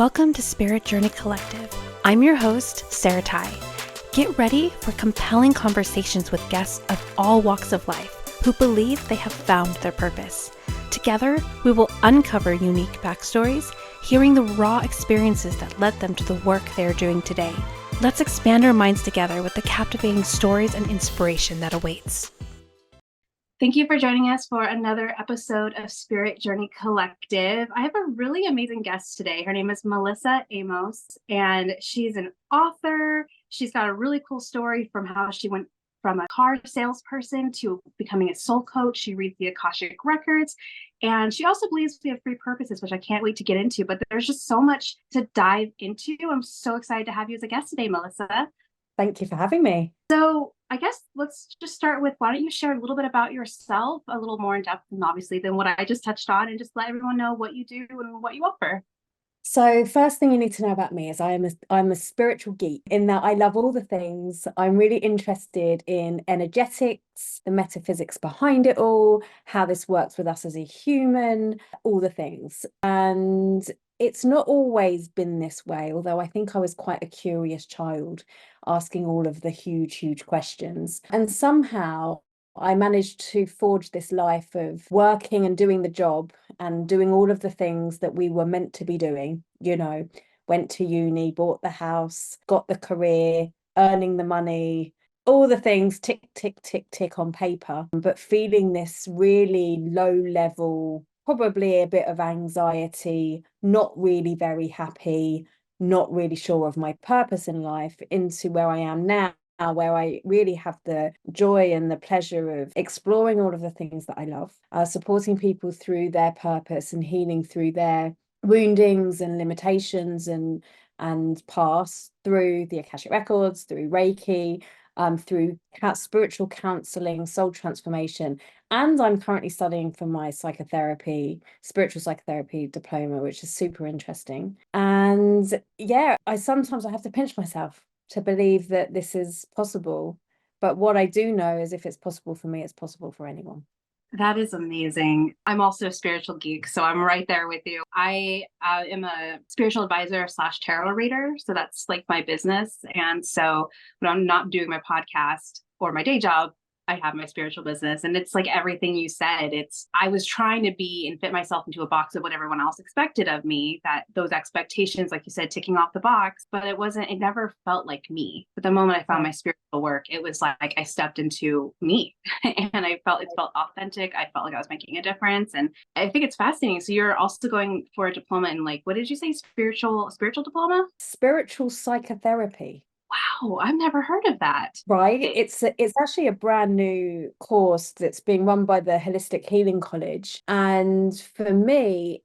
Welcome to Spirit Journey Collective. I'm your host, Sarah Tye. Get ready for compelling conversations with guests of all walks of life who believe they have found their purpose. Together, we will uncover unique backstories, hearing the raw experiences that led them to the work they are doing today. Let's expand our minds together with the captivating stories and inspiration that awaits. Thank you for joining us for another episode of Spirit Journey Collective. I have a really amazing guest today. Her name is Melissa Amos, and she's an author. She's got a really cool story from how she went from a car salesperson to becoming a soul coach. She reads the akashic records, and she also believes we have three purposes, which I can't wait to get into, but there's just so much to dive into. I'm so excited to have you as a guest today, Melissa. Thank you for having me. So I guess let's just start with, why don't you share a little bit about yourself, a little more in depth, and obviously than what I just touched on, and just let everyone know what you do and what you offer. So first thing you need to know about me is I'm a spiritual geek, in that I love all the things. I'm really interested in energetics, the metaphysics behind it all, how this works with us as a human, all the things. And it's not always been this way, although I think I was quite a curious child, asking all of the huge questions. And somehow I managed to forge this life of working and doing the job and doing all of the things that we were meant to be doing, went to uni, bought the house, got the career, earning the money, all the things tick on paper, but feeling this really low level, probably a bit of anxiety, not really very happy, not really sure of my purpose in life, into where I am now, where I really have the joy and the pleasure of exploring all of the things that I love, supporting people through their purpose and healing through their woundings and limitations and pass through the akashic records, through Reiki, through spiritual counseling, soul transformation. And I'm currently studying for my spiritual psychotherapy diploma, which is super interesting. And yeah, I sometimes have to pinch myself to believe that this is possible. But what I do know is, if it's possible for me, it's possible for anyone. That is amazing. I'm also a spiritual geek, so I'm right there with you. I am a spiritual advisor / tarot reader. So that's like my business. And so when I'm not doing my podcast or my day job, I have my spiritual business. And it's like everything you said. I was trying to be and fit myself into a box of what everyone else expected of me, that those expectations, like you said, ticking off the box, but it never felt like me. But the moment I found my spiritual work, it was like I stepped into me and it felt authentic. I felt like I was making a difference. And I think it's fascinating. So you're also going for a diploma in, like, what did you say? Spiritual diploma? Spiritual psychotherapy. Wow, I've never heard of that. Right. It's actually a brand new course that's being run by the Holistic Healing College. And for me,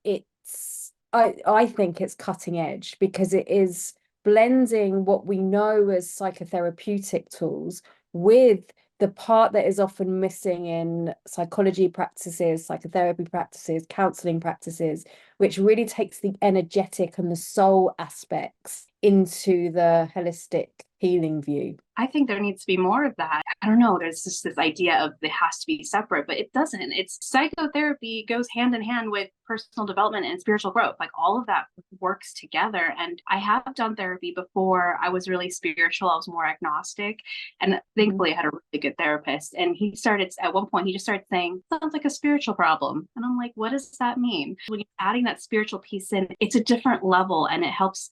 I think it's cutting edge, because it is blending what we know as psychotherapeutic tools with the part that is often missing in psychology practices, psychotherapy practices, counseling practices, which really takes the energetic and the soul aspects into the holistic healing view. I think there needs to be more of that. I don't know. There's just this idea of it has to be separate, but it doesn't. It's psychotherapy goes hand in hand with personal development and spiritual growth. Like, all of that works together. And I have done therapy before. I was really spiritual. I was more agnostic. And thankfully I had a really good therapist. And at one point, he just started saying, sounds like a spiritual problem. And I'm like, what does that mean? When you're adding that spiritual piece in, it's a different level, and it helps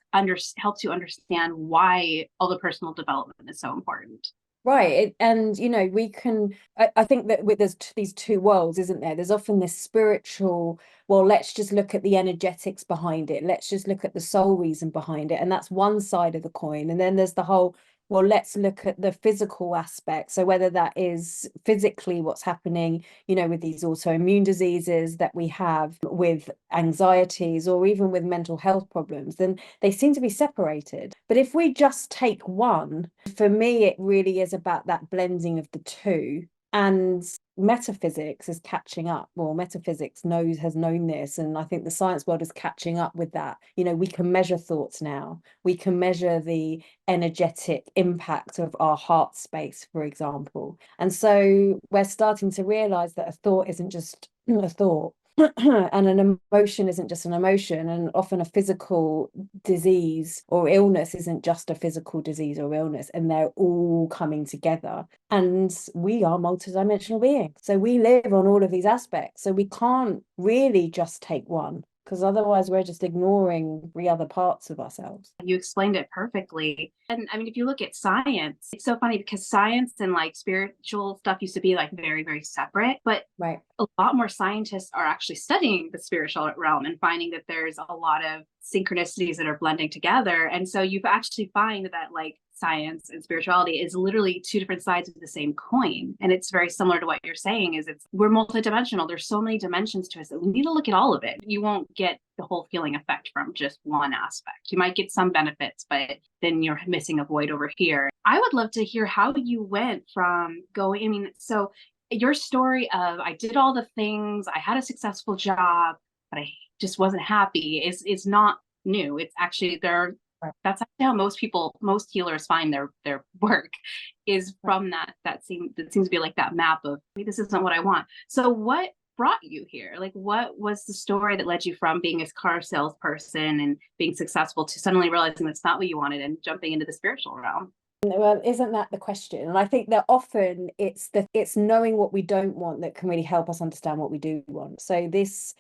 you understand why all the personal development is so important. Right. And, I think that there's these two worlds, isn't there? There's often this spiritual, well, let's just look at the energetics behind it. Let's just look at the soul reason behind it. And that's one side of the coin. And then there's the whole, well, let's look at the physical aspect. So whether that is physically what's happening, with these autoimmune diseases that we have, with anxieties, or even with mental health problems, then they seem to be separated. But if we just take one, for me, it really is about that blending of the two. And metaphysics is catching up. Well, metaphysics has known this, and I think the science world is catching up with that. We can measure thoughts now. We can measure the energetic impact of our heart space, for example. And so we're starting to realize that a thought isn't just a thought. And an emotion isn't just an emotion, and often a physical disease or illness isn't just a physical disease or illness, and they're all coming together. And we are multidimensional beings, so we live on all of these aspects, so we can't really just take one, because otherwise we're just ignoring the other parts of ourselves. You explained it perfectly. And I mean, if you look at science, it's so funny because science and like spiritual stuff used to be like very, very separate, but Right. a lot more scientists are actually studying the spiritual realm and finding that there's a lot of synchronicities that are blending together. And so you actually find that like science and spirituality is literally two different sides of the same coin. And it's very similar to what you're saying is we're multidimensional. There's so many dimensions to us that we need to look at all of it. You won't get the whole healing effect from just one aspect. You might get some benefits, but then you're missing a void over here. I would love to hear how you went from going, I mean, so your story of I did all the things, I had a successful job, but I just wasn't happy is not new. It's actually that's how most healers find their work is from that seems to be like that map of this isn't what I want. So what brought you here? Like what was the story that led you from being a car salesperson and being successful to suddenly realizing that's not what you wanted and jumping into the spiritual realm? Well, isn't that the question? And I think that often it's knowing what we don't want that can really help us understand what we do want. So these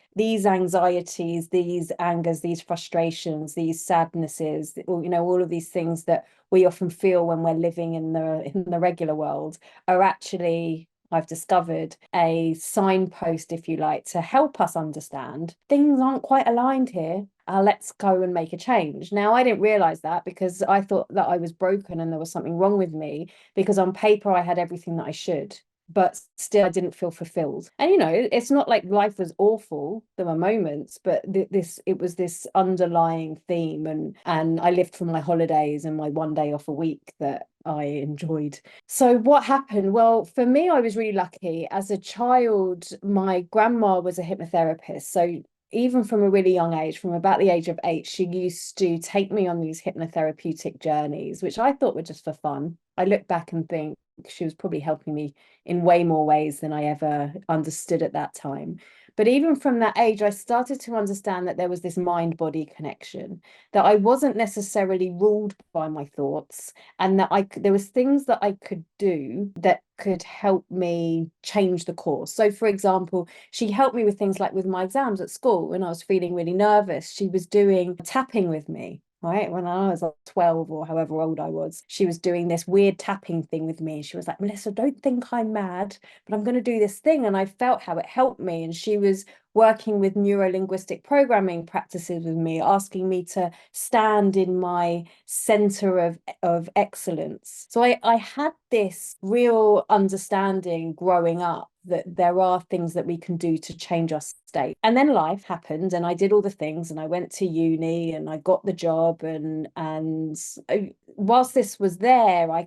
anxieties, these angers, these frustrations, these sadnesses, all of these things that we often feel when we're living in the regular world are actually, I've discovered, a signpost, if you like, to help us understand things aren't quite aligned here. Let's go and make a change. Now, I didn't realize that because I thought that I was broken and there was something wrong with me, because on paper I had everything that I should, but still I didn't feel fulfilled. And it's not like life was awful. There were moments, but it was this underlying theme, and I lived for my holidays and my one day off a week that I enjoyed. So what happened? Well, for me, I was really lucky. As a child, my grandma was a hypnotherapist. So even from a really young age, from about the age of 8, she used to take me on these hypnotherapeutic journeys, which I thought were just for fun. I look back and think she was probably helping me in way more ways than I ever understood at that time. But even from that age, I started to understand that there was this mind-body connection, that I wasn't necessarily ruled by my thoughts, and that there was things that I could do that could help me change the course. So, for example, she helped me with things like with my exams at school when I was feeling really nervous. She was doing tapping with me. Right, when I was like 12 or however old I was, she was doing this weird tapping thing with me. She was like, Melissa, don't think I'm mad, but I'm going to do this thing. And I felt how it helped me. And she was working with neuro-linguistic programming practices with me, asking me to stand in my center of excellence. So I had this real understanding growing up that there are things that we can do to change our state. And then life happened and I did all the things and I went to uni and I got the job, and whilst this was there, I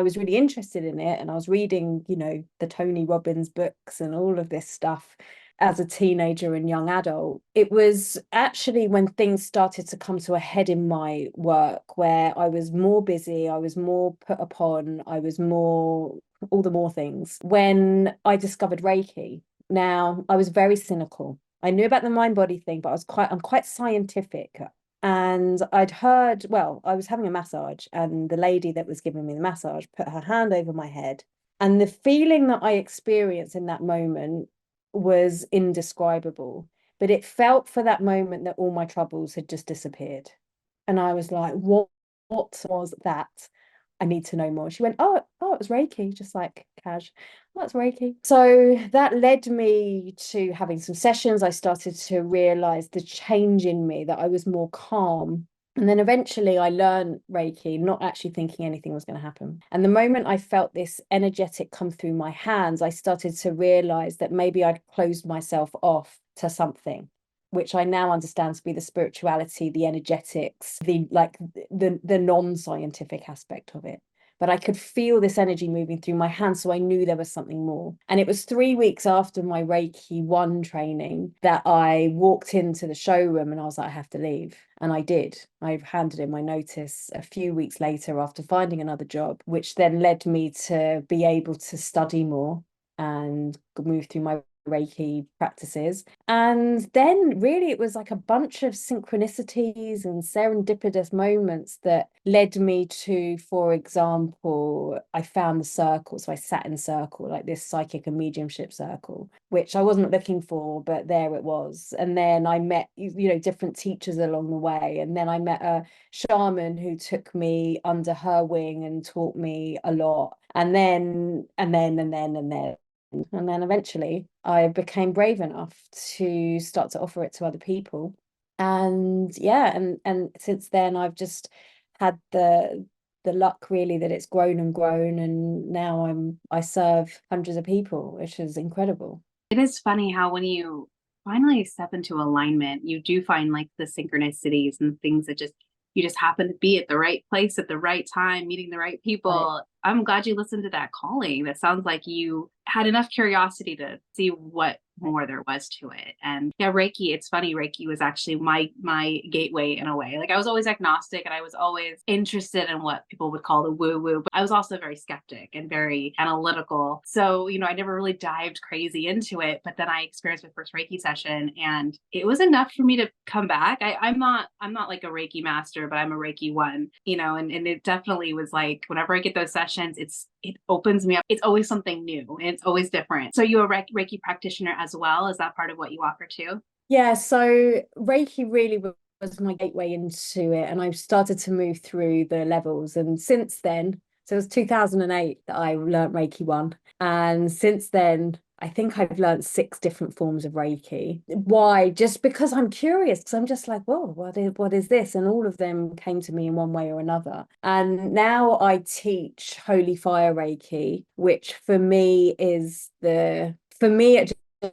was really interested in it, and I was reading, the Tony Robbins books and all of this stuff as a teenager and young adult. It was actually when things started to come to a head in my work, where I was more busy, I was more put upon, I was more, all the more things, when I discovered Reiki. Now, I was very cynical. I knew about the mind-body thing, but I'm quite scientific. And I'd heard, well, I was having a massage, and the lady that was giving me the massage put her hand over my head. And the feeling that I experienced in that moment was indescribable, but it felt for that moment that all my troubles had just disappeared. And I was like, what was that? I need to know more. She went, oh, it was Reiki, just like cash. Oh, that's Reiki. So that led me to having some sessions. I started to realize the change in me, that I was more calm. And then eventually I learned Reiki, not actually thinking anything was going to happen. And the moment I felt this energetic come through my hands, I started to realize that maybe I'd closed myself off to something, which I now understand to be the spirituality, the energetics, the non-scientific aspect of it. But I could feel this energy moving through my hands, so I knew there was something more. And it was 3 weeks after my Reiki 1 training that I walked into the showroom and I was like, I have to leave. And I did. I handed in my notice a few weeks later after finding another job, which then led me to be able to study more and move through my Reiki practices. And then really it was like a bunch of synchronicities and serendipitous moments that led me to, for example, I found the circle. So I sat in a circle, like this psychic and mediumship circle, which I wasn't looking for, but there it was. And then I met, different teachers along the way. And then I met a shaman who took me under her wing and taught me a lot. And then eventually I became brave enough to start to offer it to other people. And yeah, and since then I've just had the luck really that it's grown and grown, and now I serve hundreds of people, which is incredible. It is funny how when you finally step into alignment, you do find like the synchronicities and things that you just happen to be at the right place at the right time, meeting the right people. Right. I'm glad you listened to that calling. That sounds like you had enough curiosity to see what more there was to it. And yeah, Reiki, it's funny, Reiki was actually my gateway in a way. Like I was always agnostic and I was always interested in what people would call the woo-woo, but I was also very skeptic and very analytical. So, I never really dived crazy into it, but then I experienced my first Reiki session and it was enough for me to come back. I'm not like a Reiki master, but I'm a Reiki one, and it definitely was like, whenever I get those sessions, it opens me up. It's always something new and it's always different. So you're a Reiki practitioner as well. Is that part of what you offer too? Yeah, so Reiki really was my gateway into it, and I started to move through the levels. And since then, so it was 2008 that I learned Reiki 1. And since then, I think I've learned 6 different forms of Reiki. Why? Just because I'm curious, because I'm just like, whoa, what is this? And all of them came to me in one way or another. And now I teach Holy Fire Reiki, which for me it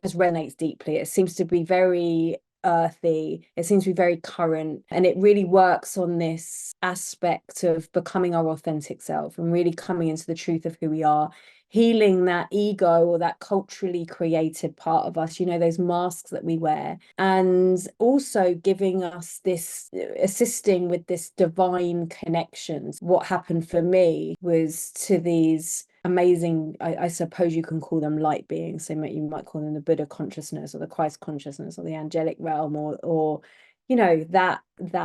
just resonates deeply. It seems to be very earthy. It seems to be very current, and it really works on this aspect of becoming our authentic self and really coming into the truth of who we are, healing that ego or that culturally created part of us, those masks that we wear, and also giving us this, assisting with this divine connections. What happened for me was to these amazing, I suppose you can call them light beings. So you might call them the Buddha consciousness or the Christ consciousness or the angelic realm, or that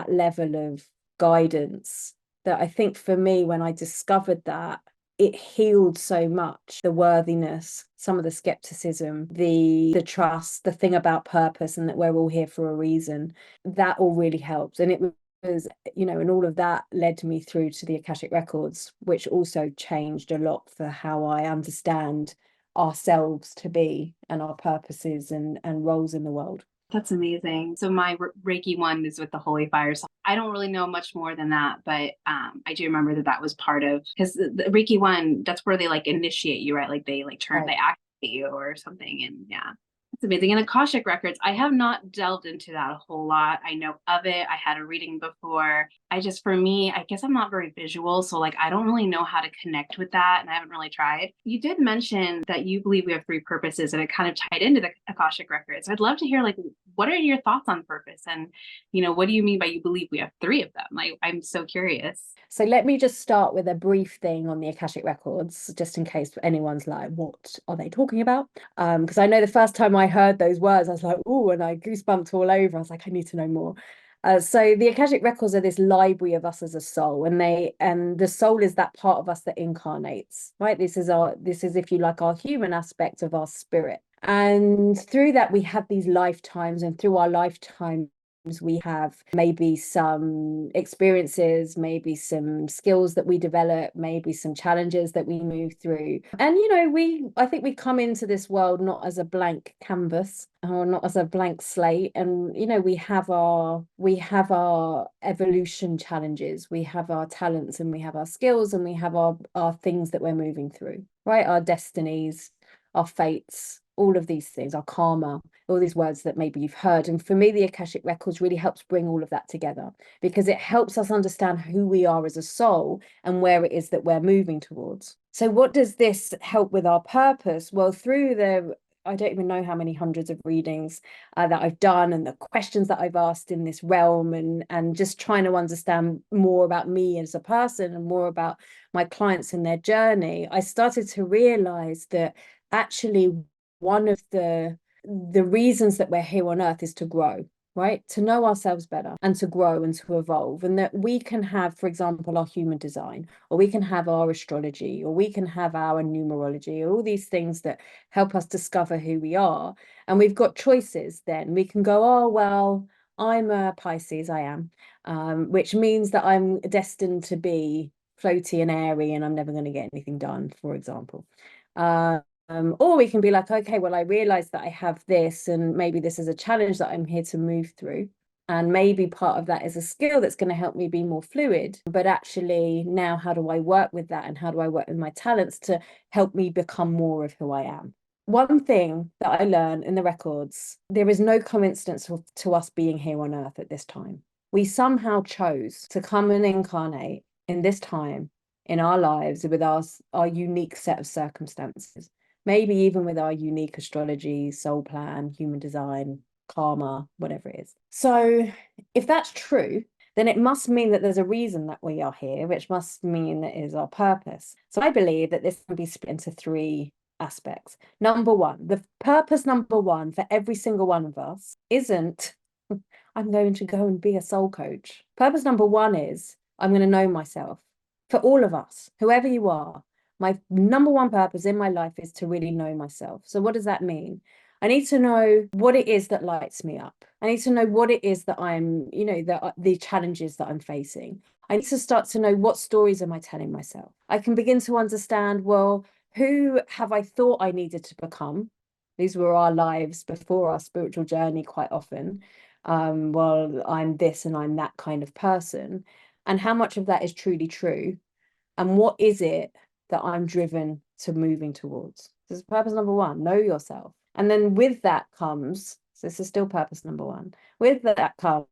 level of guidance. That I think for me, when I discovered that, it healed so much. The worthiness, some of the skepticism, the trust, the thing about purpose and that we're all here for a reason, that all really helped. And it was, and all of that led me through to the Akashic Records, which also changed a lot for how I understand ourselves to be and our purposes and roles in the world. That's amazing. So my Reiki 1 is with the Holy Fire. So I don't really know much more than that, but I do remember that was part of, because the Reiki 1, that's where they like initiate you, right? Like they Right. They activate you or something. And yeah, it's amazing. And Akashic Records, I have not delved into that a whole lot. I know of it. I had a reading before. For me, I guess I'm not very visual. So like, I don't really know how to connect with that. And I haven't really tried. You did mention that you believe we have 3 purposes, and it kind of tied into the Akashic Records. I'd love to hear, like, what are your thoughts on purpose? And, what do you mean by you believe we have 3 of them? Like, I'm so curious. So let me just start with a brief thing on the Akashic Records, just in case anyone's like, what are they talking about? Because I know the first time I heard those words, I was like, oh, and I goosebumped all over. I was like, I need to know more. So the Akashic Records are this library of us as a soul, and the soul is that part of us that incarnates, right? This is if you like our human aspect of our spirit. And through that, we have these lifetimes, and through our lifetime, we have maybe some experiences, maybe some skills that we develop, maybe some challenges that we move through. And I think we come into this world not as a blank canvas or not as a blank slate. And we have our evolution challenges, we have our talents, and we have our skills, and we have our things that we're moving through, right? Our destinies, our fates, all of these things, our karma, all these words that maybe you've heard. And for me, the Akashic Records really helps bring all of that together, because it helps us understand who we are as a soul and where it is that we're moving towards. So what does this help with our purpose? Well, through I don't even know how many hundreds of readings that I've done, and the questions that I've asked in this realm, and just trying to understand more about me as a person and more about my clients and their journey, I started to realize that actually one of the reasons that we're here on earth is to grow, right? To know ourselves better and to grow and to evolve. And that we can have, for example, our human design, or we can have our astrology, or we can have our numerology, or all these things that help us discover who we are. And we've got choices then. We can go, oh, well, I'm a Pisces, I am, which means that I'm destined to be floaty and airy and I'm never going to get anything done, for example. Or we can be like, okay, well, I realize that I have this, and maybe this is a challenge that I'm here to move through. And maybe part of that is a skill that's going to help me be more fluid. But actually, now how do I work with that? And how do I work with my talents to help me become more of who I am? One thing that I learned in the records, there is no coincidence to us being here on earth at this time. We somehow chose to come and incarnate in this time in our lives with our unique set of circumstances. Maybe even with our unique astrology, soul plan, human design, karma, whatever it is. So if that's true, then it must mean that there's a reason that we are here, which must mean that it is our purpose. So I believe that this can be split into 3 aspects. Number one, the purpose number one for every single one of us isn't, I'm going to go and be a soul coach. Purpose number one is, I'm going to know myself. For all of us, whoever you are, my number one purpose in my life is to really know myself. So what does that mean? I need to know what it is that lights me up. I need to know what it is that I'm, the challenges that I'm facing. I need to start to know, what stories am I telling myself? I can begin to understand, well, who have I thought I needed to become? These were our lives before our spiritual journey quite often. Well, I'm this and I'm that kind of person. And how much of that is truly true? And what is it that I'm driven to moving towards? This is purpose number one, know yourself. And then with that comes, so this is still purpose number one, with that comes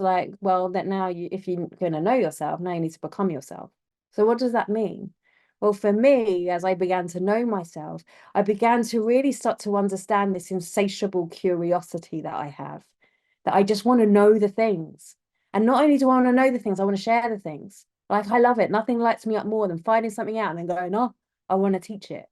like, well, that now if you're going to know yourself, now you need to become yourself. So what does that mean? Well, for me, as I began to know myself, I began to really start to understand this insatiable curiosity that I have, that I just want to know the things. And not only do I want to know the things, I want to share the things. Like, I love it. Nothing lights me up more than finding something out and then going, oh, I want to teach it.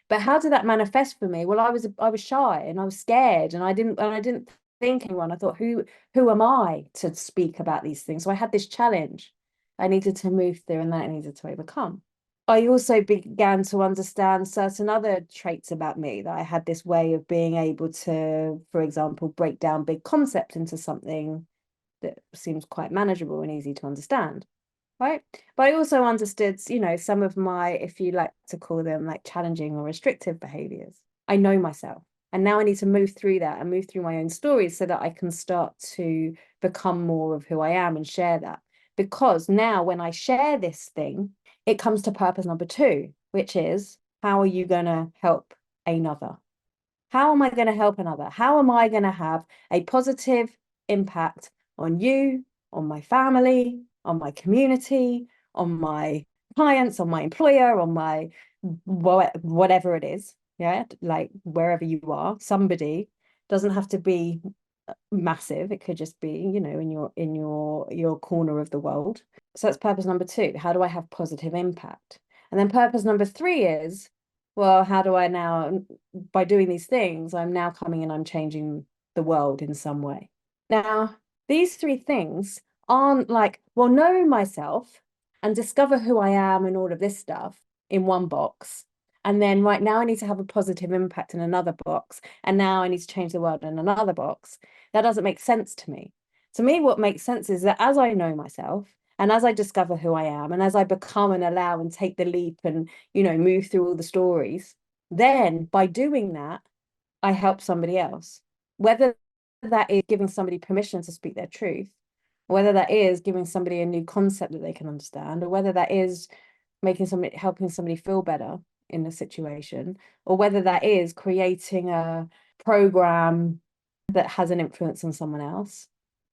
But how did that manifest for me? Well, I was shy and I was scared, and I didn't think anyone. I thought, who am I to speak about these things? So I had this challenge I needed to move through and that I needed to overcome. I also began to understand certain other traits about me, that I had this way of being able to, for example, break down big concepts into something that seems quite manageable and easy to understand. Right. But I also understood, some of my, if you like to call them like challenging or restrictive behaviors. I know myself. And now I need to move through that and move through my own stories so that I can start to become more of who I am and share that. Because now when I share this thing, it comes to purpose number 2, which is, how are you going to help another? How am I going to help another? How am I going to have a positive impact on you, on my family, on my community, on my clients, on my employer, on my whatever it is? Yeah, like wherever you are, somebody, doesn't have to be massive. It could just be, in your corner of the world. So that's purpose number 2. How do I have positive impact? And then purpose number 3 is, well, how do I now, by doing these things, I'm now coming and I'm changing the world in some way. Now, these 3 things aren't like, well, know myself and discover who I am and all of this stuff in one box. And then right now I need to have a positive impact in another box. And now I need to change the world in another box. That doesn't make sense to me. To me, what makes sense is that as I know myself, and as I discover who I am, and as I become and allow and take the leap and, move through all the stories, then by doing that, I help somebody else. Whether that is giving somebody permission to speak their truth, whether that is giving somebody a new concept that they can understand, or whether that is helping somebody feel better in a situation, or whether that is creating a program that has an influence on someone else,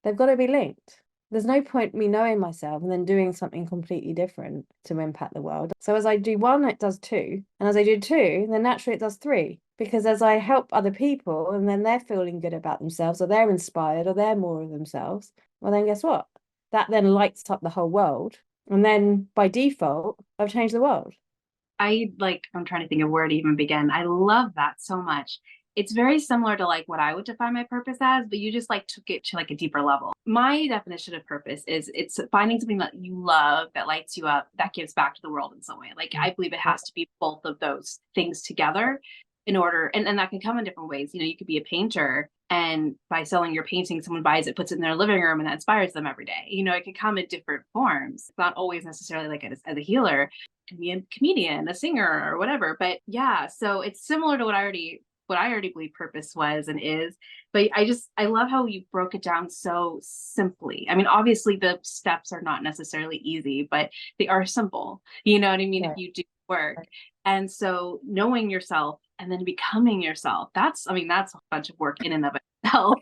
they've got to be linked. There's no point me knowing myself and then doing something completely different to impact the world. So as I do 1, it does 2. And as I do 2, then naturally it does 3. Because as I help other people and then they're feeling good about themselves, or they're inspired, or they're more of themselves, well, then guess what? That then lights up the whole world. And then by default, I've changed the world. I'm trying to think of where to even begin. I love that so much. it's very similar to like what I would define my purpose as, but you just like took it to like a deeper level. My definition of purpose is it's finding something that you love, that lights you up, that gives back to the world in some way. Like I believe it has to be both of those things together in order, and that can come in different ways. You know, you could be a painter, and by selling your painting, someone buys it, puts it in their living room, and that inspires them every day. You know, it can come in different forms. It's not always necessarily like as a healer. It can be a comedian, a singer, or whatever. But yeah, so it's similar to what I already believe purpose was and is. But I love how you broke it down so simply. I mean, obviously the steps are not necessarily easy, but they are simple. You know what I mean? Right. If you do work. And so knowing yourself and then becoming yourself, that's a bunch of work in and of itself.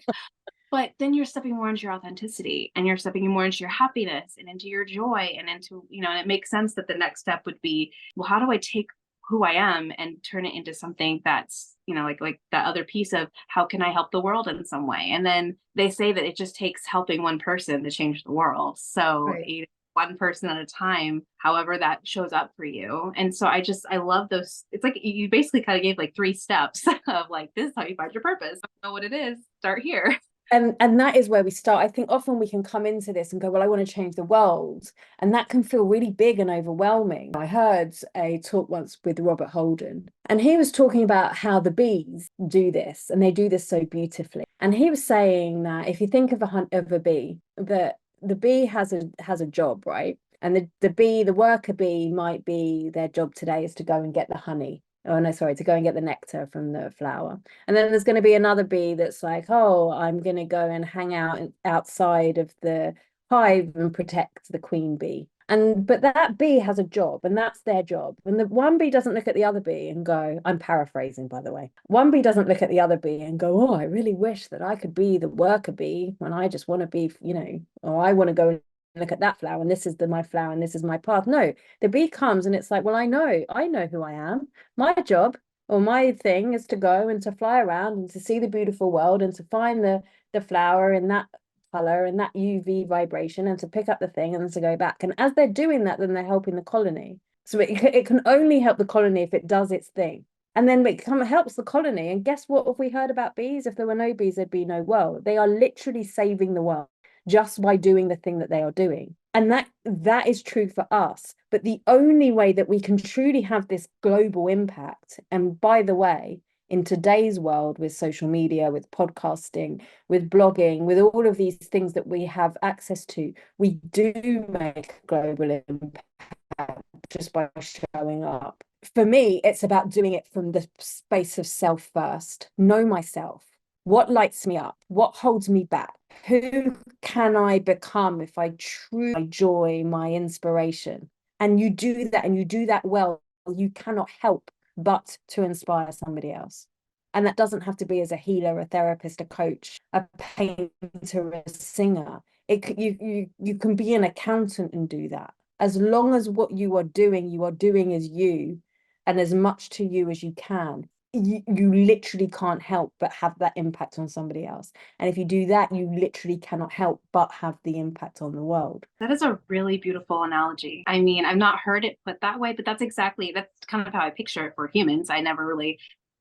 But then you're stepping more into your authenticity, and you're stepping more into your happiness and into your joy and into, you know, and it makes sense that the next step would be, well, how do I take who I am and turn it into something that's, you know, like that other piece of how can I help the world in some way? And then they say that it just takes helping one person to change the world. So right. One person at a time, however that shows up for you. And so I love those. It's like you basically kind of gave like 3 steps of like, this is how you find your purpose. I don't know what it is. Start here. And that is where we start. I think often we can come into this and go, well, I want to change the world. And that can feel really big and overwhelming. I heard a talk once with Robert Holden, and he was talking about how the bees do this, and they do this so beautifully. And he was saying that if you think of a bee, that the bee has a job, right? And the worker bee might be, their job today is to go and get the honey. Oh, no, sorry, to go and get the nectar from the flower. And then there's going to be another bee that's like, oh, I'm going to go and hang out outside of the hive and protect the queen bee. But that bee has a job, and that's their job. And the one bee doesn't look at the other bee and go, I'm paraphrasing, by the way. One bee doesn't look at the other bee and go, oh, I really wish that I could be the worker bee when I just want to be, you know, or I want to go look at that flower, and this is my flower, and this is my path. No, the bee comes and it's like, well, I know who I am. My job or my thing is to go and to fly around and to see the beautiful world and to find the flower in that color and that UV vibration, and to pick up the thing and to go back. And as they're doing that, then they're helping the colony. So it can only help the colony if it does its thing. And then it helps the colony. And guess what? If we heard about bees, if there were no bees, there'd be no world. They are literally saving the world just by doing the thing that they are doing. And that is true for us. But the only way that we can truly have this global impact, and by the way, in today's world with social media, with podcasting, with blogging, with all of these things that we have access to, we do make global impact just by showing up. For me, it's about doing it from the space of self first. Know myself. What lights me up? What holds me back? Who can I become if I truly my joy, my inspiration? And you do that, and you do that well, you cannot help but to inspire somebody else. And that doesn't have to be as a healer, a therapist, a coach, a painter, a singer. You can be an accountant and do that. As long as what you are doing as you, and as much to you as you can. You literally can't help but have that impact on somebody else. And if you do that, you literally cannot help but have the impact on the world. That is a really beautiful analogy. I mean, I've not heard it put that way, but that's kind of how I picture it for humans. I never really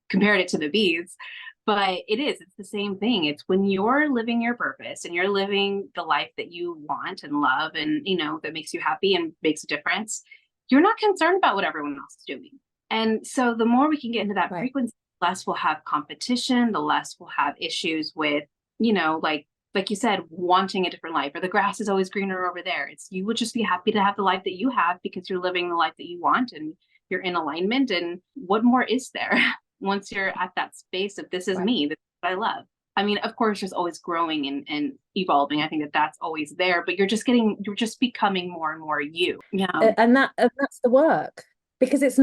compared it to the bees, but it's the same thing. It's when you're living your purpose and you're living the life that you want and love, and, you know, that makes you happy and makes a difference, you're not concerned about what everyone else is doing. And so the more we can get into that frequency, the less we'll have competition, the less we'll have issues with, you know, like you said, wanting a different life, or the grass is always greener over there. You would just be happy to have the life that you have because you're living the life that you want and you're in alignment. And what more is there once you're at that space of this is me, this is what I love? I mean, of course, there's always growing and evolving. I think that's always there, but you're just becoming more and more you. Yeah. And that's the work. Because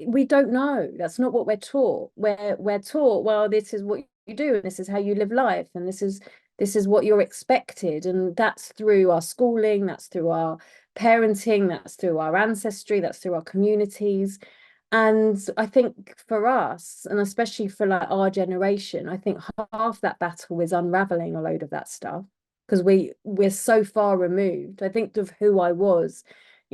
we don't know. That's not what we're taught. We're taught, well, this is what you do, and this is how you live life, and this is what you're expected. And that's through our schooling, that's through our parenting, that's through our ancestry, that's through our communities. And I think for us, and especially for like our generation, I think half that battle is unraveling a load of that stuff, because we're so far removed. I think of who I was,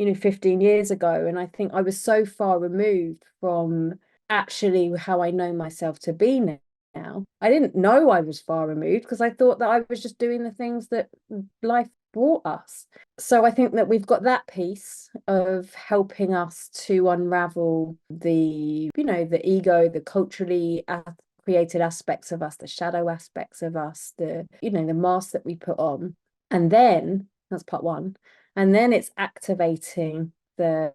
15 years ago. And I think I was so far removed from actually how I know myself to be now. now. I didn't know I was far removed because I thought that I was just doing the things that life brought us. So I think that we've got that piece of helping us to unravel the, the ego, the culturally created aspects of us, the shadow aspects of us, the mask that we put on. And then that's part one. And then it's activating that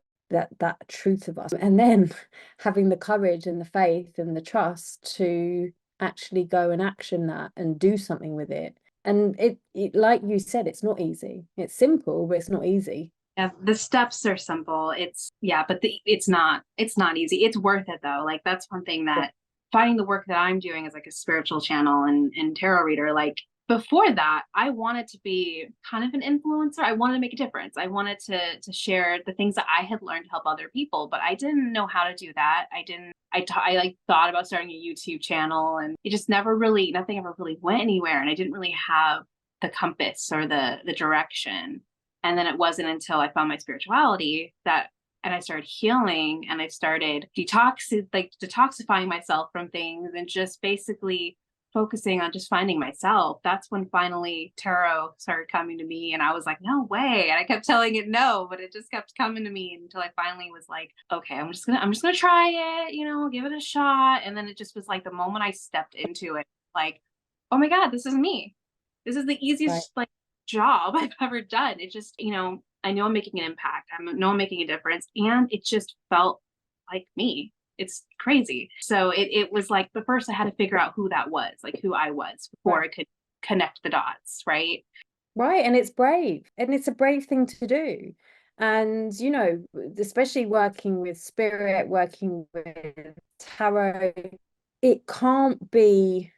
truth of us, and then having the courage and the faith and the trust to actually go and action that and do something with it. And it like you said, it's not easy. It's simple, but it's not easy. Yeah, the steps are simple. But it's not easy. It's worth it though. Like that's one thing that finding the work that I'm doing as like a spiritual channel and tarot reader, like before that, I wanted to be kind of an influencer. I wanted to make a difference. I wanted to share the things that I had learned to help other people, but I didn't know how to do that. I like thought about starting a YouTube channel, and it just nothing ever really went anywhere. And I didn't really have the compass or the direction. And then it wasn't until I found my spirituality and I started healing, and I started detoxifying myself from things and just basically focusing on just finding myself. That's when finally tarot started coming to me, and I was like, no way. And I kept telling it no, but it just kept coming to me until I finally was like, okay, I'm just gonna try it, give it a shot. And then it just was like the moment I stepped into it, like, oh my God, this is me. This is the easiest job I've ever done. It just, I know I'm making an impact. I know I'm making a difference. And it just felt like me. It's crazy. So it was like, but first I had to figure out who that was, like who I was before I could connect the dots. Right. Right. And it's brave. And it's a brave thing to do. And, especially working with spirit, working with tarot, it can't be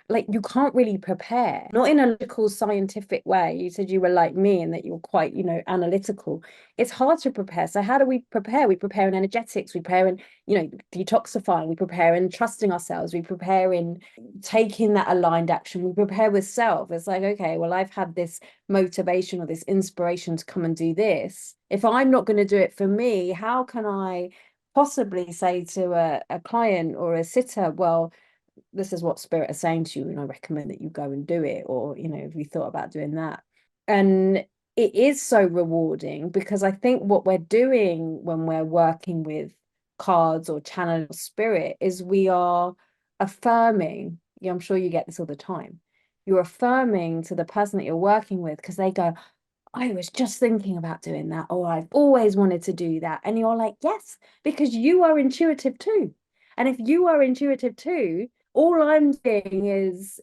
like, you can't really prepare, not in a logical scientific way. You said you were like me and that you're quite, analytical. It's hard to prepare. So how do we prepare? We prepare in energetics, we prepare in, detoxifying, we prepare in trusting ourselves, we prepare in taking that aligned action, we prepare with self. It's like, okay, well, I've had this motivation or this inspiration to come and do this. If I'm not going to do it for me, how can I possibly say to a client or a sitter, well, this is what spirit is saying to you, and I recommend that you go and do it, or have you thought about doing that? And it is so rewarding, because I think what we're doing when we're working with cards or channel spirit is we are affirming, I'm sure you get this all the time, you're affirming to the person that you're working with, because they go, I was just thinking about doing that, or I've always wanted to do that. And you're like, yes, because you are intuitive too. And if you are intuitive too, all I'm doing is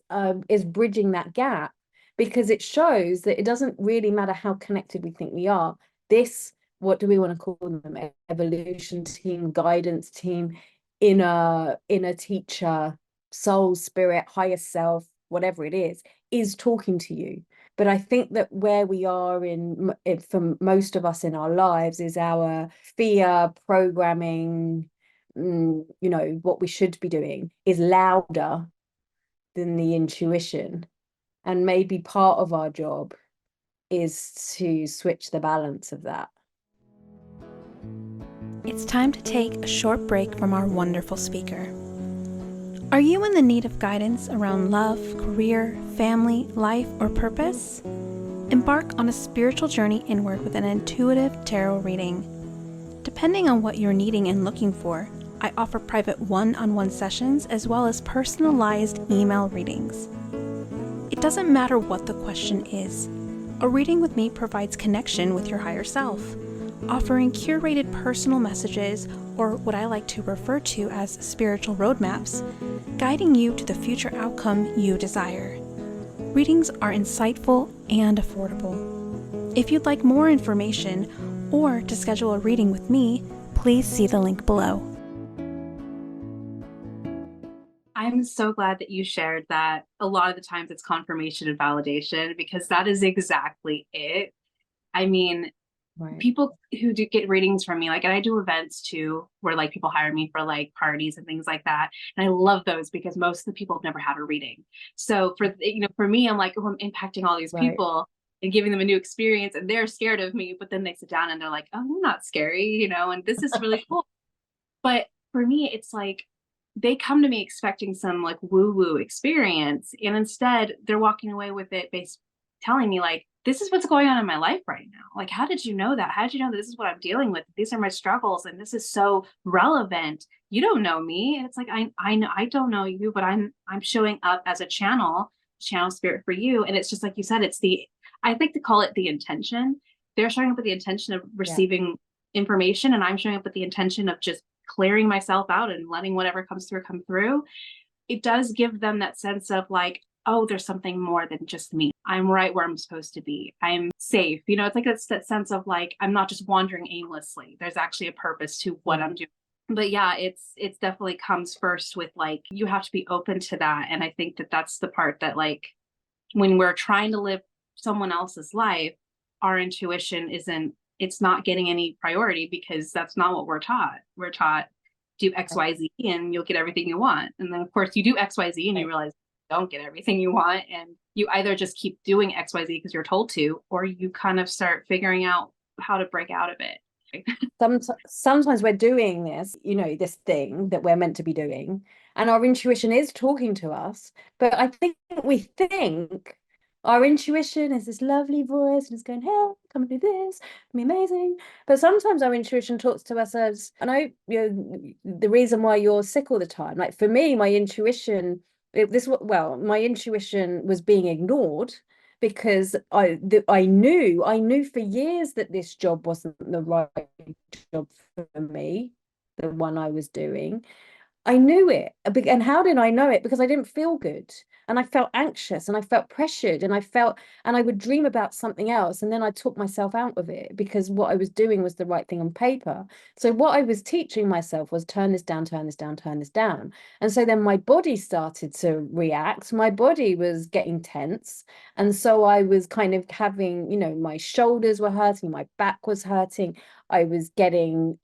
bridging that gap, because it shows that it doesn't really matter how connected we think we are. This, what do we want to call them? Evolution team, guidance team, inner teacher, soul, spirit, higher self, whatever it is talking to you. But I think that where we are for most of us in our lives is our fear programming, what we should be doing is louder than the intuition. And maybe part of our job is to switch the balance of that. It's time to take a short break from our wonderful speaker. Are you in the need of guidance around love, career, family, life, or purpose? Embark on a spiritual journey inward with an intuitive tarot reading. Depending on what you're needing and looking for, I offer private one-on-one sessions as well as personalized email readings. It doesn't matter what the question is. A reading with me provides connection with your higher self, offering curated personal messages, or what I like to refer to as spiritual roadmaps, guiding you to the future outcome you desire. Readings are insightful and affordable. If you'd like more information or to schedule a reading with me, please see the link below. I'm so glad that you shared that. A lot of the times it's confirmation and validation, because that is exactly it. I mean, Right. People who do get readings from me, like, and I do events too, where like people hire me for like parties and things like that. And I love those because most of the people have never had a reading. So for me, I'm like, oh, I'm impacting all these people and giving them a new experience, and they're scared of me, but then they sit down and they're like, oh, I'm not scary, and this is really cool. But for me, it's like, they come to me expecting some like woo-woo experience, and instead they're walking away with it based telling me like, this is what's going on in my life right now. Like, how did you know that? How did you know that this is what I'm dealing with? These are my struggles, and this is so relevant. You don't know me. And it's like, I know I don't know you, but I'm showing up as a channel spirit for you. And it's just like you said, it's the, I like to call it the intention. They're showing up with the intention of receiving information, and I'm showing up with the intention of just clearing myself out and letting whatever comes through come through. It does give them that sense of like, oh, there's something more than just me. I'm right where I'm supposed to be. I'm safe. You know, it's like it's that sense of like, I'm not just wandering aimlessly. There's actually a purpose to what I'm doing. But yeah, it's definitely comes first with like, you have to be open to that. And I think that that's the part that like, when we're trying to live someone else's life, our intuition isn't, it's not getting any priority, because that's not what we're taught. We're taught do XYZ and you'll get everything you want. And then of course you do XYZ and you realize you don't get everything you want. And you either just keep doing XYZ because you're told to, or you kind of start figuring out how to break out of it. Sometimes we're doing this, you know, this thing that we're meant to be doing, and our intuition is talking to us, but I think we think our intuition is this lovely voice and it's going, hey, come and do this, it'll be amazing. But sometimes our intuition talks to us as, I know, you know, the reason why you're sick all the time. Like for me, my intuition, my intuition was being ignored because I knew for years that this job wasn't the right job for me, the one I was doing. I knew it. And how did I know it? Because I didn't feel good. And I felt anxious and I felt pressured and I would dream about something else. And then I took myself out of it because what I was doing was the right thing on paper. So what I was teaching myself was turn this down, turn this down, turn this down. And so then my body started to react. My body was getting tense. And so I was kind of having, you know, my shoulders were hurting, my back was hurting. I was getting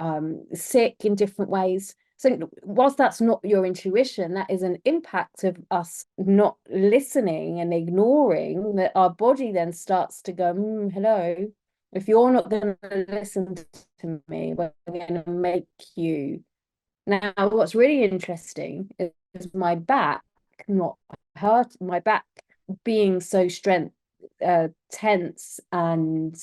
sick in different ways. So whilst that's not your intuition, that is an impact of us not listening and ignoring, that our body then starts to go, hello, if you're not going to listen to me, we're going to make you. Now, what's really interesting is my back not hurt, my back being so tense and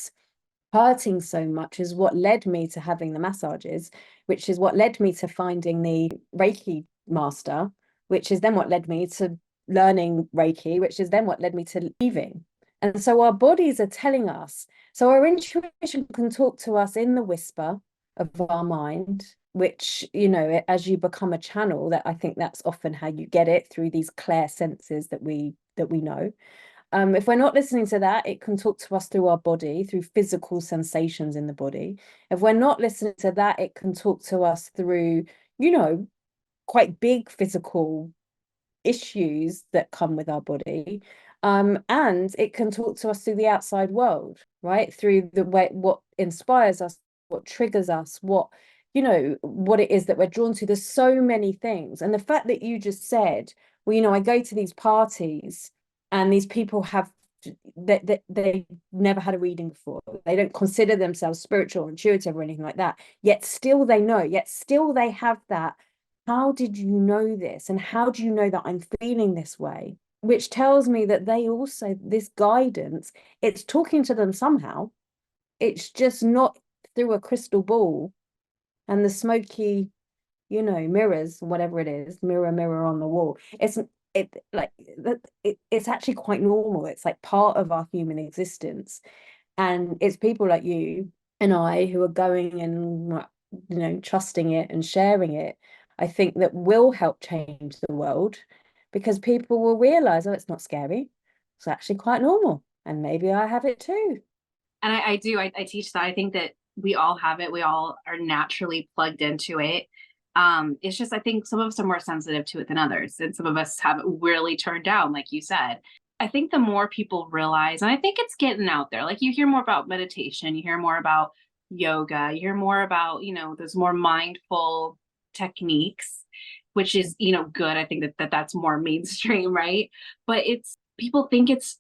hurting so much is what led me to having the massages, which is what led me to finding the Reiki master, which is then what led me to learning Reiki, which is then what led me to leaving. And so our bodies are telling us. So our intuition can talk to us in the whisper of our mind, which, you know, as you become a channel, that I think that's often how you get it, through these clear senses that we know. If we're not listening to that, it can talk to us through our body, through physical sensations in the body. If we're not listening to that, it can talk to us through, you know, quite big physical issues that come with our body. And it can talk to us through the outside world, right? Through the way, what inspires us, what triggers us, what, you know, what it is that we're drawn to. There's so many things. And the fact that you just said, well, you know, I go to these parties and these people have they never had a reading before. They don't consider themselves spiritual or intuitive or anything like that. Yet still they know, yet still they have that. How did you know this? And how do you know that I'm feeling this way? Which tells me that they also, this guidance, it's talking to them somehow. It's just not through a crystal ball and the smoky, you know, mirrors, whatever it is, mirror on the wall. It's actually quite normal. It's like part of our human existence. And it's people like you and I who are going and, you know, trusting it and sharing it, I think, that will help change the world, because people will realize, oh, it's not scary. It's actually quite normal. And maybe I have it too. And I do, I teach that. I think that we all have it. We all are naturally plugged into it. It's just, I think some of us are more sensitive to it than others. And some of us have it really turned down, like you said. I think the more people realize, and I think it's getting out there, like you hear more about meditation, you hear more about yoga, you hear more about, you know, there's more mindful techniques, which is, you know, good. I think that's more mainstream, right? But it's, people think it's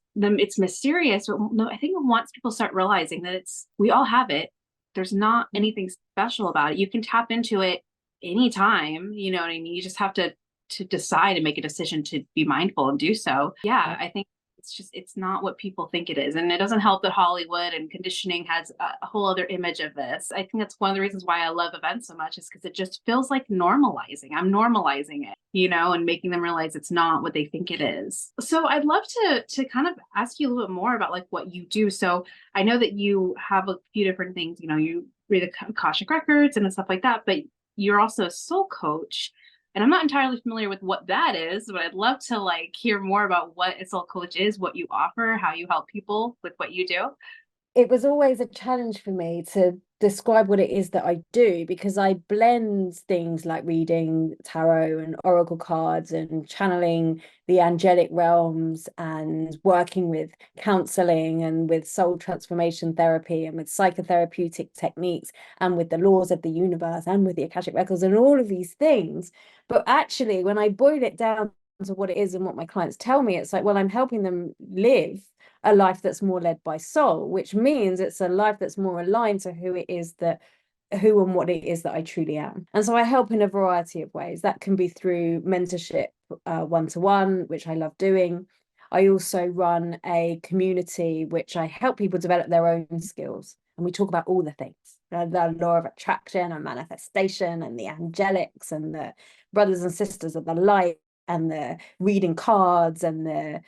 mysterious. But no, I think once people start realizing that we all have it, there's not anything special about it. You can tap into it anytime, you know what I mean? You just have to decide and make a decision to be mindful and do so. Yeah, I think it's not what people think it is. And it doesn't help that Hollywood and conditioning has a whole other image of this. I think that's one of the reasons why I love events so much, is because it just feels like normalizing. I'm normalizing it, you know, and making them realize it's not what they think it is. So I'd love to kind of ask you a little bit more about like what you do. So I know that you have a few different things, you know, you read the akashic records and stuff like that, but you're also a soul coach. And I'm not entirely familiar with what that is, but I'd love to like hear more about what a soul coach is, what you offer, how you help people with what you do. It was always a challenge for me to describe what it is that I do, because I blend things like reading tarot and oracle cards and channeling the angelic realms and working with counseling and with soul transformation therapy and with psychotherapeutic techniques and with the laws of the universe and with the akashic records and all of these things. But actually, when I boil it down to what it is and what my clients tell me, it's like, well, I'm helping them live a life that's more led by soul, which means it's a life that's more aligned to who and what it is that I truly am. And so I help in a variety of ways. That can be through mentorship, one-to-one, which I love doing. I also run a community which I help people develop their own skills. And we talk about all the things, the law of attraction and manifestation and the angelics and the brothers and sisters of the light and the reading cards and the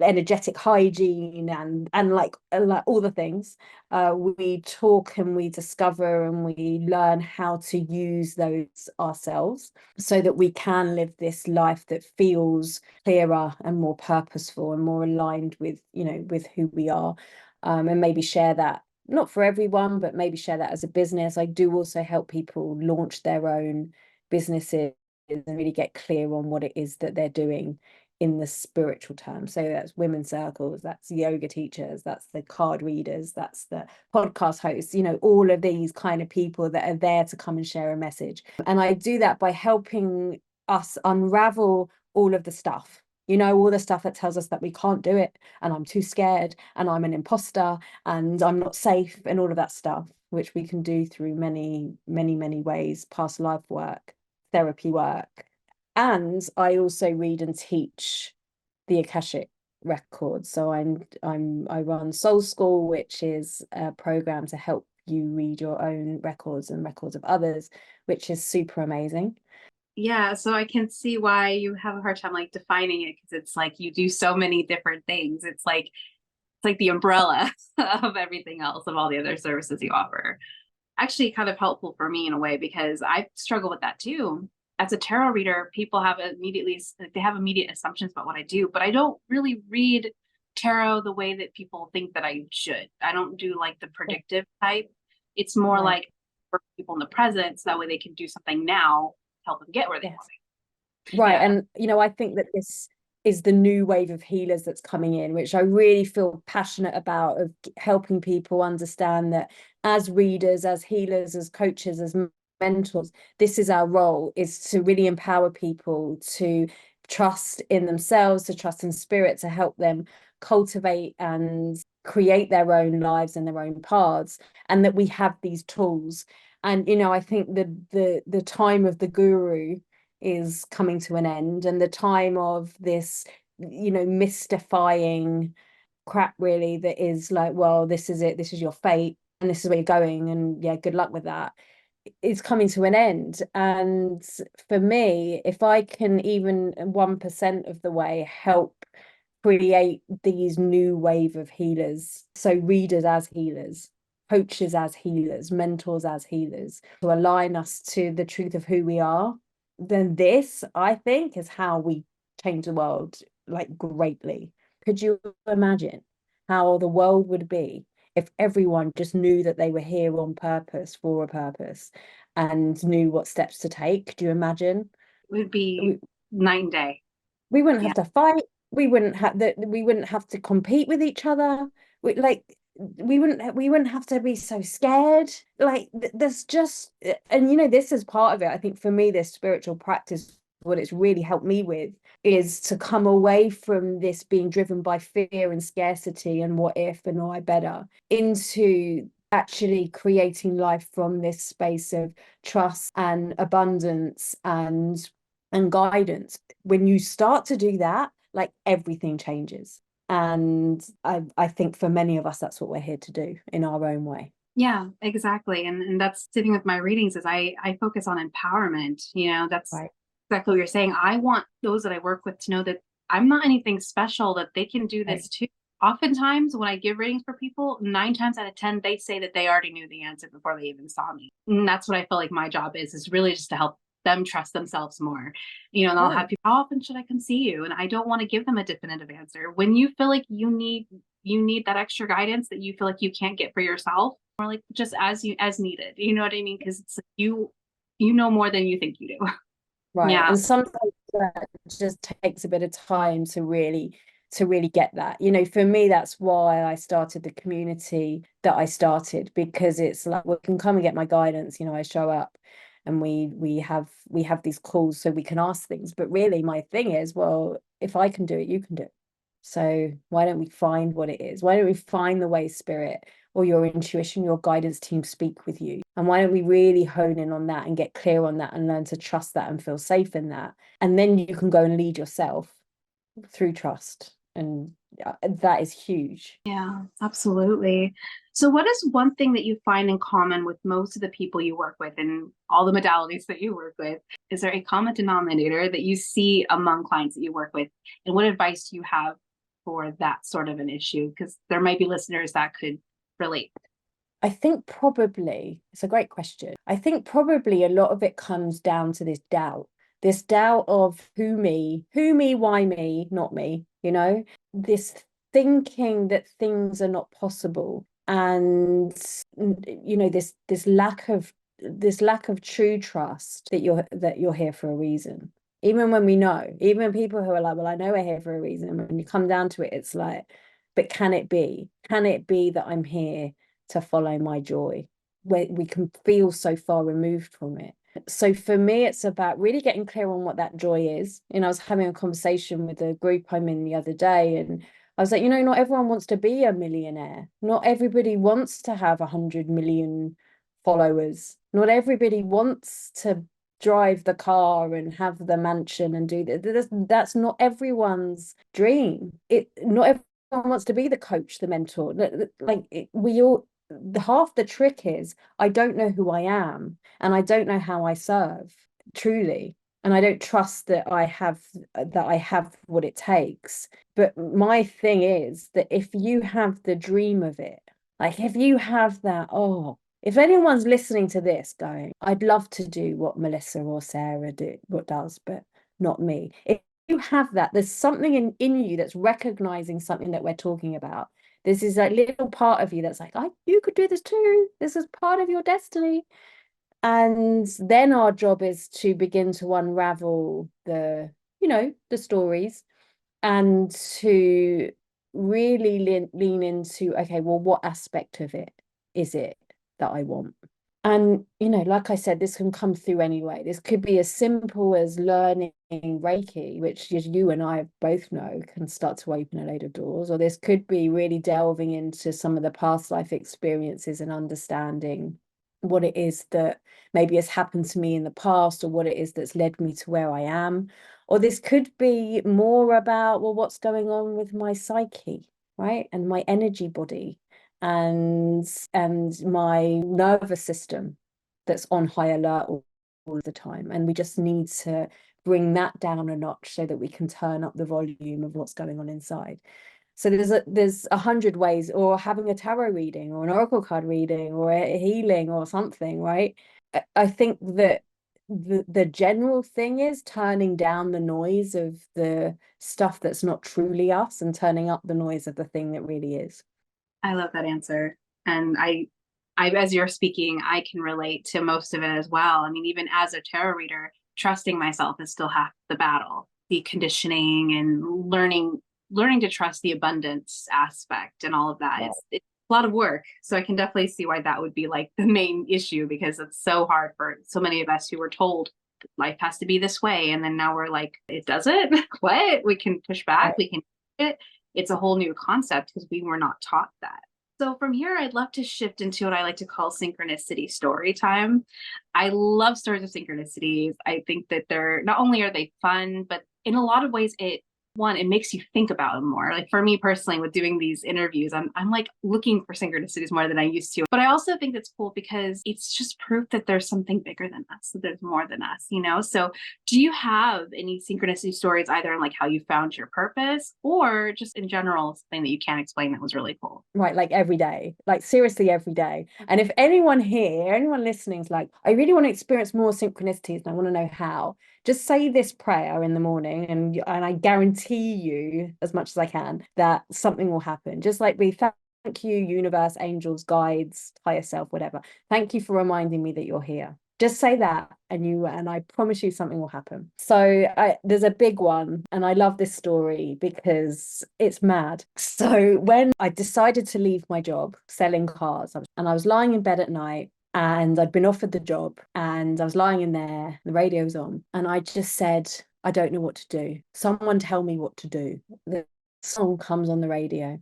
energetic hygiene and like all the things. We talk and we discover and we learn how to use those ourselves so that we can live this life that feels clearer and more purposeful and more aligned with, you know, with who we are, and maybe share that, not for everyone, but maybe share that as a business. I do also help people launch their own businesses and really get clear on what it is that they're doing in the spiritual term. So that's women's circles, that's yoga teachers, that's the card readers, that's the podcast hosts, you know, all of these kind of people that are there to come and share a message. And I do that by helping us unravel all of the stuff, you know, all the stuff that tells us that we can't do it, and I'm too scared, and I'm an imposter, and I'm not safe, and all of that stuff, which we can do through many, many, many ways: past life work, therapy work. And I also read and teach the Akashic records. So I run Soul School, which is a program to help you read your own records and records of others, which is super amazing. Yeah, so I can see why you have a hard time like defining it, because it's like you do so many different things. It's like the umbrella of everything else, of all the other services you offer. Actually kind of helpful for me in a way, because I struggle with that too. As a tarot reader, people have immediate assumptions about what I do, but I don't really read tarot the way that people think that I should. I don't do like the predictive type. It's more Right. like for people in the present, so that way they can do something now, help them get where they want to. Right. Yeah. And, you know, I think that this is the new wave of healers that's coming in, which I really feel passionate about, of helping people understand that as readers, as healers, as coaches, as mentors, this is our role, is to really empower people to trust in themselves, to trust in spirit, to help them cultivate and create their own lives and their own paths, and that we have these tools. And, you know, I think that the time of the guru is coming to an end, and the time of this, you know, mystifying crap really, that is like, well, this is it, this is your fate, and this is where you're going, and yeah, good luck with that, is coming to an end. And for me, if I can even 1% of the way help create these new wave of healers, so readers as healers, coaches as healers, mentors as healers, to align us to the truth of who we are, then this, I think, is how we change the world, like, greatly. Could you imagine how the world would be if everyone just knew that they were here on purpose, for a purpose, and knew what steps to take? Do you imagine? It would be night and day. We wouldn't Yeah. have to fight. We wouldn't have to compete with each other. We wouldn't have to be so scared. Like, there's just, and you know, this is part of it. I think for me, this spiritual practice, what it's really helped me with, is to come away from this being driven by fear and scarcity and what if and oh, I better, into actually creating life from this space of trust and abundance and guidance. When you start to do that, like, everything changes. And I think for many of us, that's what we're here to do in our own way. Yeah, exactly. And that's sitting with my readings is I focus on empowerment. That's Right. exactly what you're saying. I want those that I work with to know that I'm not anything special, that they can do this too. Oftentimes when I give readings for people, 9 times out of 10, they say that they already knew the answer before they even saw me. And that's what I feel like my job is really just to help them trust themselves more. And I'll have people, how often should I come see you? And I don't want to give them a definitive answer. When you feel like you need that extra guidance that you feel like you can't get for yourself, or like just as needed, you know what I mean? Because it's you know more than you think you do. Right. Yeah. And sometimes that just takes a bit of time to really get that. For me, that's why I started the community that I started, because it's like, well, you can come and get my guidance. I show up and we have these calls so we can ask things. But really my thing is, well, if I can do it, you can do it. So why don't we find what it is? Why don't we find the way spirit or your intuition, your guidance team speak with you? And why don't we really hone in on that and get clear on that and learn to trust that and feel safe in that? And then you can go and lead yourself through trust. And that is huge. Yeah, absolutely. So what is one thing that you find in common with most of the people you work with and all the modalities that you work with? Is there a common denominator that you see among clients that you work with? And what advice do you have for that sort of an issue? Because there might be listeners that could relate. I think probably, it's a great question. I think probably a lot of it comes down to this doubt of who me, why me, not me, this thinking that things are not possible. And, this lack of true trust that you're here for a reason. Even when we know, even people who are like, well, I know we're here for a reason. And when you come down to it, it's like, but can it be that I'm here to follow my joy, where we can feel so far removed from it? So for me, it's about really getting clear on what that joy is. I was having a conversation with a group I'm in the other day, and I was like, not everyone wants to be a millionaire. Not everybody wants to have 100 million followers. Not everybody wants to drive the car and have the mansion and do that. That's not everyone's dream. Not everyone wants to be the coach, the mentor. We all, half the trick is, I don't know who I am and I don't know how I serve truly, and I don't trust that I have what it takes. But my thing is that if you have the dream of it, like if you have that, if anyone's listening to this going, I'd love to do what Melissa or Sarah does, but not me. If you have that, there's something in you that's recognizing something that we're talking about. This is a little part of you that's like, you could do this too. This is part of your destiny. And then our job is to begin to unravel the stories, and to really lean into, okay, well, what aspect of it is it that I want? And, like I said, this can come through anyway. This could be as simple as learning Reiki, which, as you and I both know, can start to open a load of doors. Or this could be really delving into some of the past life experiences and understanding what it is that maybe has happened to me in the past, or what it is that's led me to where I am. Or this could be more about, well, what's going on with my psyche, right? And my energy body, and my nervous system that's on high alert all the time. And we just need to bring that down a notch so that we can turn up the volume of what's going on inside. So there's 100 ways, or having a tarot reading or an oracle card reading or a healing or something, right? I think that the general thing is turning down the noise of the stuff that's not truly us and turning up the noise of the thing that really is. I love that answer. And I as you're speaking, I can relate to most of it as well. I mean, even as a tarot reader, trusting myself is still half the battle. The conditioning and learning to trust the abundance aspect and all of that. Right. It's a lot of work. So I can definitely see why that would be like the main issue, because it's so hard for so many of us who were told life has to be this way. And then now we're like, it doesn't. What? We can push back. Right. We can do it. It's a whole new concept because we were not taught that. So from here, I'd love to shift into what I like to call synchronicity story time. I love stories of synchronicities. I think that they're not only are they fun, but in a lot of ways, it makes you think about them more. Like for me personally, with doing these interviews, I'm like looking for synchronicities more than I used to. But I also think it's cool because it's just proof that there's something bigger than us, that there's more than us, you know? So do you have any synchronicity stories, either in like how you found your purpose or just in general, something that you can't explain that was really cool? Right, like every day, like seriously every day. And if anyone here, anyone listening is like, I really want to experience more synchronicities and I want to know how, just say this prayer in the morning and I guarantee you as much as I can that something will happen. Just like thank you, universe, angels, guides, higher self, whatever. Thank you for reminding me that you're here. Just say that and I promise you something will happen. So there's a big one, and I love this story because it's mad. So when I decided to leave my job selling cars, and I was lying in bed at night, and I'd been offered the job, and I was lying in there, the radio's on, and I just said, I don't know what to do. Someone tell me what to do. The song comes on the radio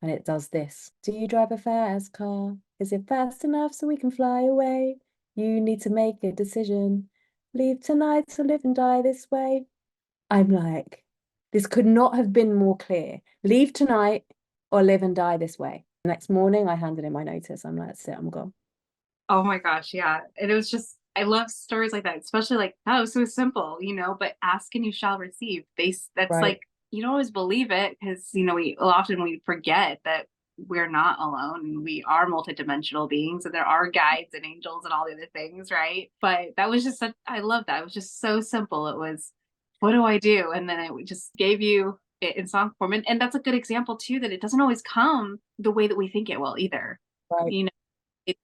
and it does this. Do you drive a fast car? Is it fast enough so we can fly away? You need to make a decision. Leave tonight or live and die this way. I'm like, this could not have been more clear. Leave tonight or live and die this way. Next morning, I handed in my notice. I'm like, that's it, I'm gone. Oh my gosh, yeah. And it was just, I love stories like that, especially like, oh, so simple, you know, but ask and you shall receive. That's Right. like, you don't always believe it because, you know, we forget that we're not alone and we are multidimensional beings and there are guides and angels and all the other things, right? But that was just I love that. It was just so simple. It was, what do I do? And then it just gave you it in song form. And that's a good example too, that it doesn't always come the way that we think it will either. Right. You know,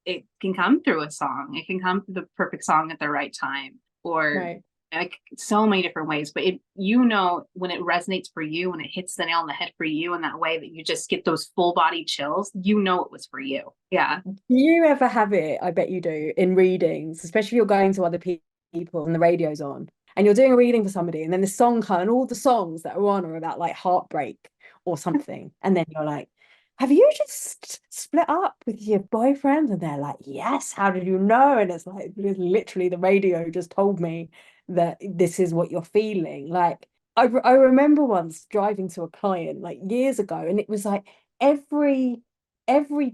it can come through a song. It can come through the perfect song at the right time, or Right. like so many different ways. But you know, when it resonates for you, when it hits the nail on the head for you in that way that you just get those full body chills, you know it was for you. Yeah. Do you ever have it? I bet you do, in readings, especially if you're going to other people and the radio's on and you're doing a reading for somebody and then the song comes and all the songs that are on are about like heartbreak or something. And then you're like, have you just split up with your boyfriend? And they're like, yes, how did you know? And it's like, literally the radio just told me that this is what you're feeling. Like, I remember once driving to a client like years ago, and it was like every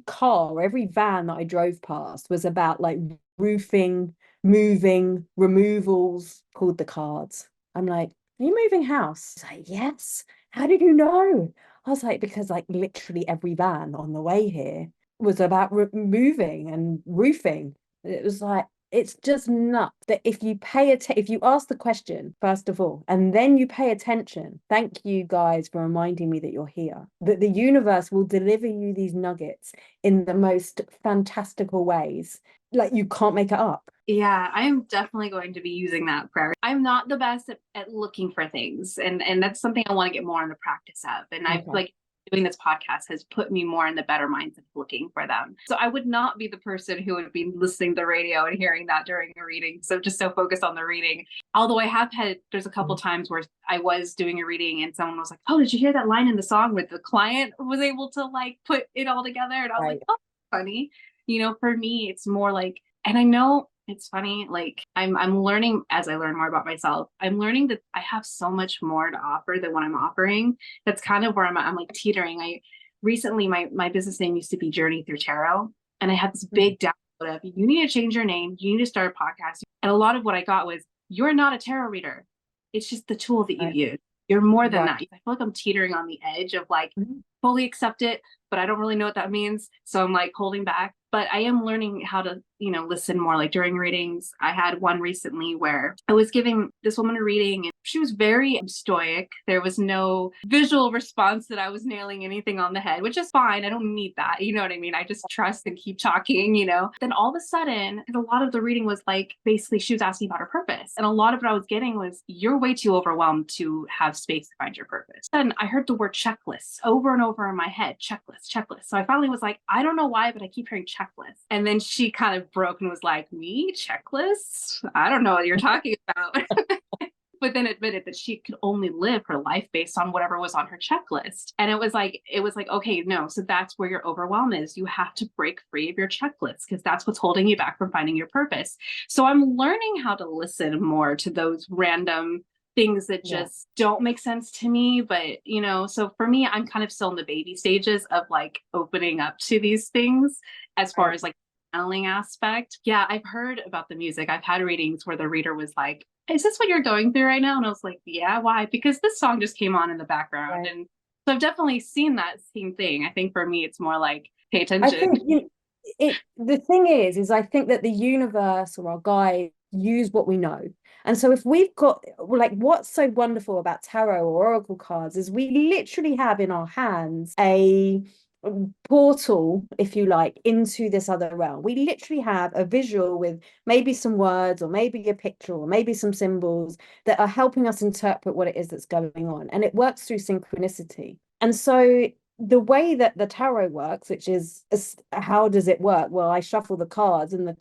car, every van that I drove past was about like roofing, moving, removals, called the cards. I'm like, are you moving house? He's like, yes. How did you know? I was like, because like literally every van on the way here was about moving and roofing. It was like, it's just nuts that if you if you ask the question first of all and then you pay attention, thank you guys for reminding me that you're here, that the universe will deliver you these nuggets in the most fantastical ways, like you can't make it up. Yeah, I'm definitely going to be using that prayer. I'm not the best at looking for things, and that's something I want to get more in the practice of. And I feel like doing this podcast has put me more in the better minds of looking for them. So I would not be the person who would be listening to the radio and hearing that during a reading. So just so focused on the reading. Although I have there's a couple times where I was doing a reading and someone was like, oh, did you hear that line in the song where the client was able to like put it all together? And I was like, oh, funny. You know, for me, it's more like, and I know it's funny, like I'm learning as I learn more about myself. I'm learning that I have so much more to offer than what I'm offering. That's kind of where I'm like teetering. I recently, my business name used to be Journey Through Tarot. And I had this big download of, you need to change your name. You need to start a podcast. And a lot of what I got was, you're not a tarot reader. It's just the tool that you use. You're more than that. I feel like I'm teetering on the edge of like, fully accept it, but I don't really know what that means. So I'm like holding back. But I am learning how to, you know, listen more. Like during readings, I had one recently where I was giving this woman a reading and she was very stoic. There was no visual response that I was nailing anything on the head, which is fine. I don't need that. You know what I mean? I just trust and keep talking, you know. Then all of a sudden, a lot of the reading was like, basically she was asking about her purpose. And a lot of what I was getting was, you're way too overwhelmed to have space to find your purpose. And I heard the word checklists over and over in my head, checklist, checklist. So I finally was like, I don't know why, but I keep hearing checklist. And then she kind of broke and was like, me? Checklists? I don't know what you're talking about. but then admitted that she could only live her life based on whatever was on her checklist. And it was like, okay, no, so that's where your overwhelm is. You have to break free of your checklist because that's what's holding you back from finding your purpose. So I'm learning how to listen more to those random things that just don't make sense to me. But, you know, so for me, I'm kind of still in the baby stages of like opening up to these things as far as like channeling aspect. Yeah, I've heard about the music. I've had readings where the reader was like, is this what you're going through right now? And I was like, yeah, why? Because this song just came on in the background. And so I've definitely seen that same thing. I think for me, it's more like, pay attention. I think the thing is I think that the universe or our guides use what we know. And so if we've got, like, what's so wonderful about tarot or oracle cards is we literally have in our hands a portal, if you like, into this other realm. We literally have a visual with maybe some words or maybe a picture or maybe some symbols that are helping us interpret what it is that's going on. And it works through synchronicity. And so the way that the tarot works, which is, how does it work? Well, I shuffle the cards and the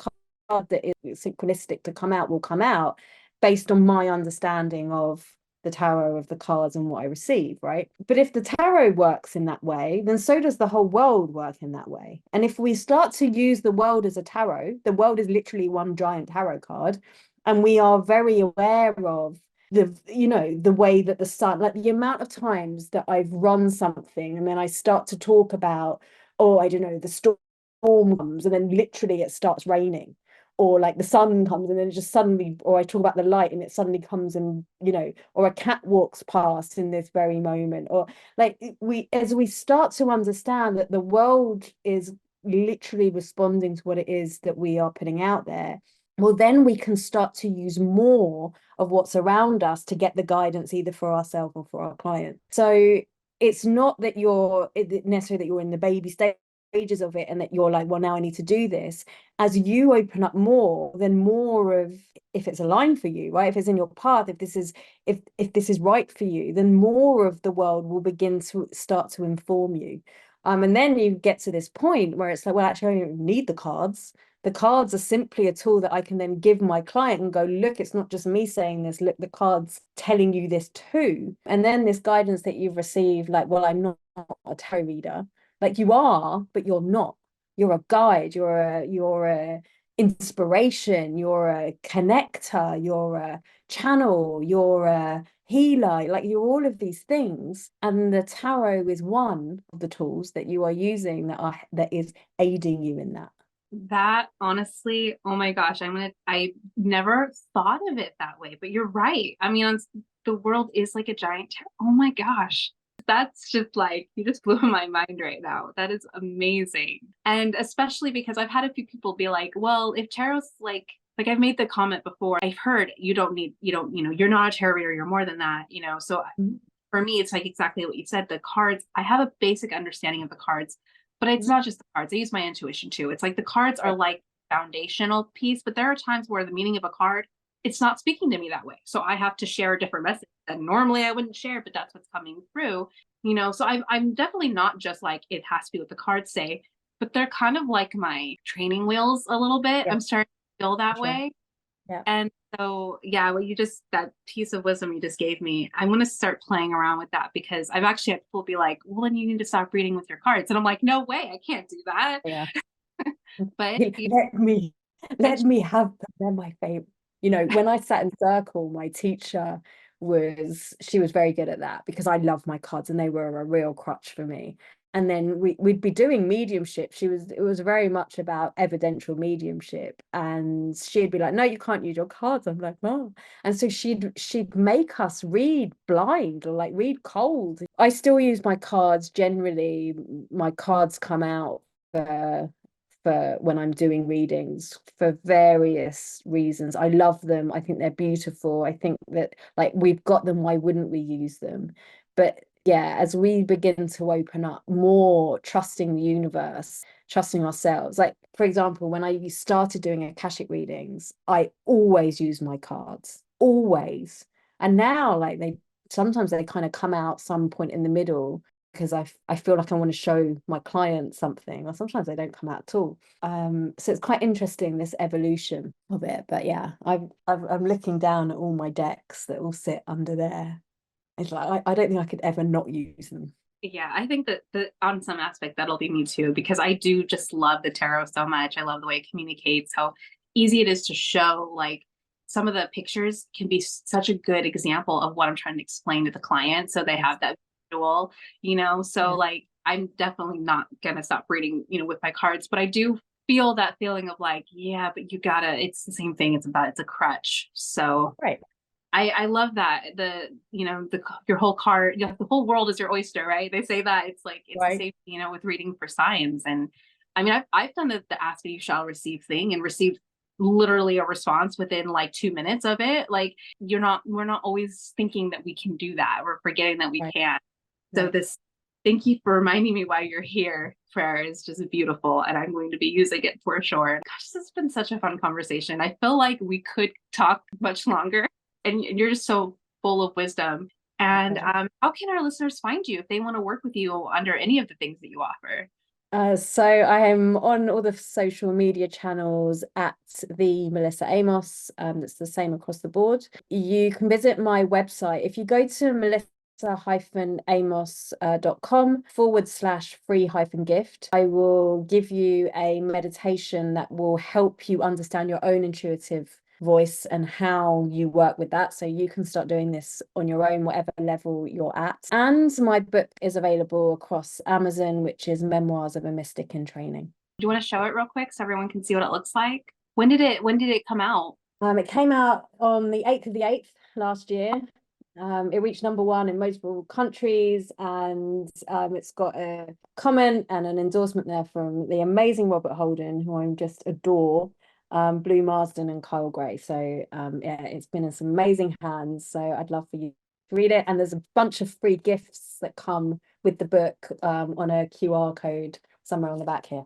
card that is synchronistic to come out will come out based on my understanding of the tarot, of the cards and what I receive, right? But if the tarot works in that way, then so does the whole world work in that way. And if we start to use the world as a tarot, the world is literally one giant tarot card, and we are very aware of the way that the sun, like the amount of times that I've run something and then I start to talk about, oh, I don't know, the storm comes and then literally it starts raining, or like the sun comes and then it just suddenly, or I talk about the light and it suddenly comes and, or a cat walks past in this very moment, or like as we start to understand that the world is literally responding to what it is that we are putting out there, well, then we can start to use more of what's around us to get the guidance either for ourselves or for our client. So it's not that you're necessarily that you're in the baby stages of it and that you're like, well, now I need to do this. As you open up more, then more of, if it's aligned for you, right? If it's in your path, if this is right for you, then more of the world will begin to start to inform you. And then you get to this point where it's like, well, actually, I don't need the cards. The cards are simply a tool that I can then give my client and go, look, it's not just me saying this. Look, the cards telling you this too. And then this guidance that you've received, like, well, I'm not a tarot reader. Like, you are, but you're not. You're a guide. You're a inspiration. You're a connector. You're a channel. You're a healer. Like, you're all of these things. And the tarot is one of the tools that you are using that is aiding you in that. That honestly, oh my gosh, I never thought of it that way, but you're right. I mean, the world is like a giant tarot. Oh my gosh. That's just like, you just blew my mind right now. That is amazing. And especially because I've had a few people be like, well, if tarot's like I've made the comment before, I've heard you're not a tarot reader, you're more than that, So for me, it's like exactly what you said. The cards, I have a basic understanding of the cards, but it's not just the cards. I use my intuition too. It's like the cards are like foundational piece, but there are times where the meaning of a card, it's not speaking to me that way. So I have to share a different message that normally I wouldn't share, but that's what's coming through, So I'm definitely not just like, it has to be what the cards say, but they're kind of like my training wheels a little bit. Yeah. I'm starting to feel that way. Yeah. And so, yeah, that piece of wisdom you just gave me, I'm going to start playing around with that, because I've actually had people be like, well, then you need to stop reading with your cards. And I'm like, no way, I can't do that. Yeah. But let me have them. They're my favorite. When I sat in circle, my teacher she was very good at that, because I love my cards and they were a real crutch for me. And then we'd be doing mediumship. It was very much about evidential mediumship, and she'd be like, no, you can't use your cards. I'm like, oh. And so she'd make us read blind, or like read cold. I still use my cards generally. My cards come out for when I'm doing readings for various reasons. I love them. I think they're beautiful. I think that, like, we've got them, why wouldn't we use them? But yeah, as we begin to open up more, trusting the universe, trusting ourselves. Like, for example, when I started doing akashic readings, I always used my cards, always. And now, like, sometimes they kind of come out some point in the middle, because I feel like I want to show my clients something, or sometimes they don't come out at all. So it's quite interesting, this evolution of it. But yeah, I'm looking down at all my decks that all sit under there. It's like I don't think I could ever not use them. Yeah, I think that on some aspect that'll be me too, because I do just love the tarot so much. I love the way it communicates, how easy it is to show. Like some of the pictures can be such a good example of what I'm trying to explain to the client. So they have that visual, so like I'm definitely not gonna stop reading, with my cards, but I do feel that feeling of like, yeah, but it's the same thing. It's a crutch. So Right. I love that your whole card, the whole world is your oyster, right? They say that it's like, it's Right. the same, with reading for signs. And I mean, I've done the ask and you shall receive thing and received literally a response within like 2 minutes of it. Like we're not always thinking that we can do that. We're forgetting that we Right. can. So Right. thank you for reminding me why you're here. Prayer is just beautiful, and I'm going to be using it for sure. Gosh, this has been such a fun conversation. I feel like we could talk much longer, and you're just so full of wisdom. And how can our listeners find you if they want to work with you under any of the things that you offer? So I am on all the social media channels at the Melissa Amos. That's the same across the board. You can visit my website. If you go to melissa-amos.com/free-gift, I will give you a meditation that will help you understand your own intuitive voice and how you work with that, so you can start doing this on your own, whatever level you're at. And my book is available across Amazon, which is Memoirs of a Mystic in Training. Do you want to show it real quick so everyone can see what it looks like? When did it come out? It came out on the 8th of the 8th last year. It reached #1 in multiple countries, and it's got a comment and an endorsement there from the amazing Robert Holden, who I just adore, Blue Marsden and Kyle Gray. So yeah, it's been in some amazing hands. So I'd love for you to read it. And there's a bunch of free gifts that come with the book on a QR code somewhere on the back here.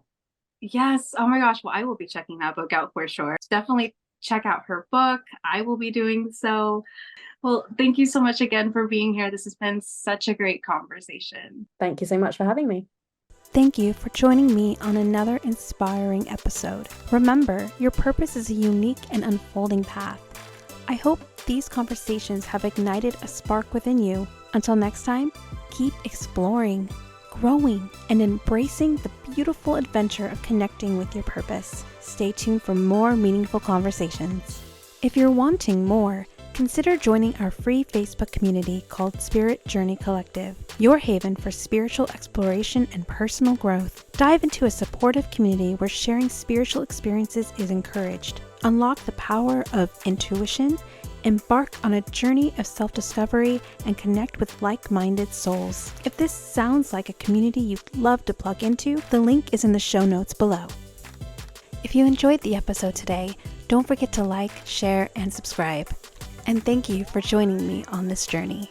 Yes. Oh my gosh. Well, I will be checking that book out for sure. Definitely check out her book. I will be doing so. Well, thank you so much again for being here. This has been such a great conversation. Thank you so much for having me. Thank you for joining me on another inspiring episode. Remember, your purpose is a unique and unfolding path. I hope these conversations have ignited a spark within you. Until next time, keep exploring, growing, and embracing the beautiful adventure of connecting with your purpose. Stay tuned for more meaningful conversations. If you're wanting more, consider joining our free Facebook community called Spirit Journey Collective, your haven for spiritual exploration and personal growth. Dive into a supportive community where sharing spiritual experiences is encouraged. Unlock the power of intuition, embark on a journey of self-discovery, and connect with like-minded souls. If this sounds like a community you'd love to plug into, the link is in the show notes below. If you enjoyed the episode today, don't forget to like, share, and subscribe. And thank you for joining me on this journey.